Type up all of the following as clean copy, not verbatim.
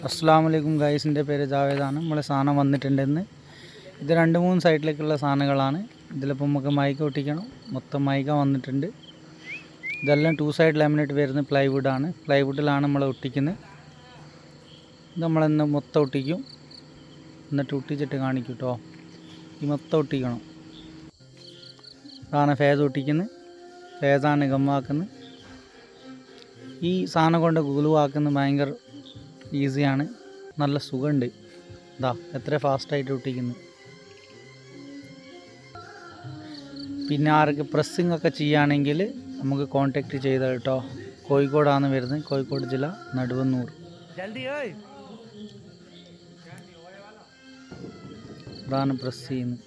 അസ്സലാമലൈക്കും ഗൈസ്, എൻ്റെ പേര് ജാവേദാണ്. നമ്മളെ സാധനം വന്നിട്ടുണ്ടെന്ന്. ഇത് 2-3 സൈഡിലേക്കുള്ള സാധനങ്ങളാണ്. ഇതിലിപ്പോൾ നമുക്ക് മൈക്ക ഒട്ടിക്കണം. മൊത്തം മൈക്ക വന്നിട്ടുണ്ട്. ഇതെല്ലാം 2 സൈഡ് ലാമിനേറ്റ് വരുന്ന പ്ലൈവുഡാണ്. പ്ലൈവുഡിലാണ് നമ്മൾ ഒട്ടിക്കുന്നത്. ഇത് നമ്മളിന്ന് മൊത്തം ഒട്ടിക്കും. എന്നിട്ട് ഒട്ടിച്ചിട്ട് കാണിക്കും കേട്ടോ. ഈ മൊത്തം ഒട്ടിക്കണം. ഇതാണ് ഫേസ് ഒട്ടിക്കുന്നത്. ഫേസാണ് ഗമ്മാക്കുന്നത്. ഈ സാധനം കൊണ്ട് ഗ്ലൂ ആക്കുന്നത് ഭയങ്കര ഈസിയാണ്. നല്ല സുഖമുണ്ട്. ഇതാ എത്ര ഫാസ്റ്റായിട്ട് ഒട്ടിക്കുന്നു. പിന്നെ ആർക്ക് പ്രസ്സിങ് ഒക്കെ ചെയ്യുകയാണെങ്കിൽ നമുക്ക് കോൺടാക്റ്റ് ചെയ്താൽ കേട്ടോ. കോഴിക്കോടാണ് വരുന്നത്. കോഴിക്കോട് ജില്ല, നടുവന്നൂർ. ഇതാണ് പ്രസ് ചെയ്യുന്നത്.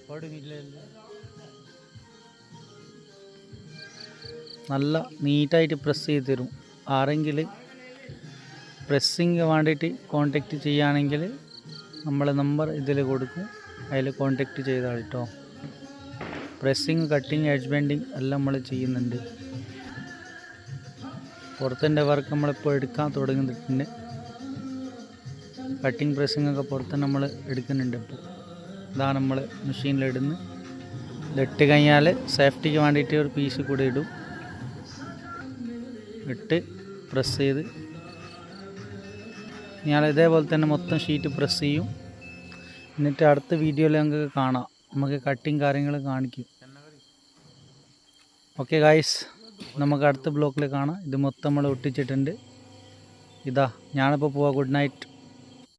നല്ല നീറ്റായിട്ട് പ്രസ് ചെയ്ത് തരും. ആരെങ്കിലും പ്രസ്സിങ് വേണ്ടിയിട്ട് കോൺടാക്റ്റ് ചെയ്യുകയാണെങ്കിൽ നമ്മളെ നമ്പർ ഇതിൽ കൊടുക്കും. അതിൽ കോൺടാക്റ്റ് ചെയ്താൽ കേട്ടോ. പ്രസ്സിങ്, കട്ടിങ്, എഡ്ജ് ബെൻഡിങ് എല്ലാം നമ്മൾ ചെയ്യുന്നുണ്ട്. പുറത്തിൻ്റെ വർക്ക് നമ്മളിപ്പോൾ എടുക്കാൻ തുടങ്ങിയിട്ടുണ്ട്. കട്ടിങ്, പ്രസ്സിങ് ഒക്കെ പുറത്ത് നമ്മൾ എടുക്കുന്നുണ്ട് ഇപ്പോൾ. ഇതാണ് നമ്മൾ മെഷീനിലിടുന്നത്. ഇതിട്ട് കഴിഞ്ഞാൽ സേഫ്റ്റിക്ക് വേണ്ടിയിട്ട് ഒരു പീസ് കൂടി ഇടും. ഇട്ട് പ്രസ് ചെയ്ത് ഞാൻ ഇതേപോലെ തന്നെ മൊത്തം ഷീറ്റ് പ്രസ് ചെയ്യും. എന്നിട്ട് അടുത്ത വീഡിയോയിൽ ഞങ്ങൾക്ക് കാണാം. നമുക്ക് കട്ടിങ് കാര്യങ്ങൾ കാണിക്കും. ഓക്കെ ഗായ്സ്, നമുക്ക് അടുത്ത ബ്ലോക്കിൽ കാണാം. ഇത് മൊത്തം നമ്മൾ ഒട്ടിച്ചിട്ടുണ്ട്. ഇതാ ഞാനിപ്പോൾ പോവാം. Good night.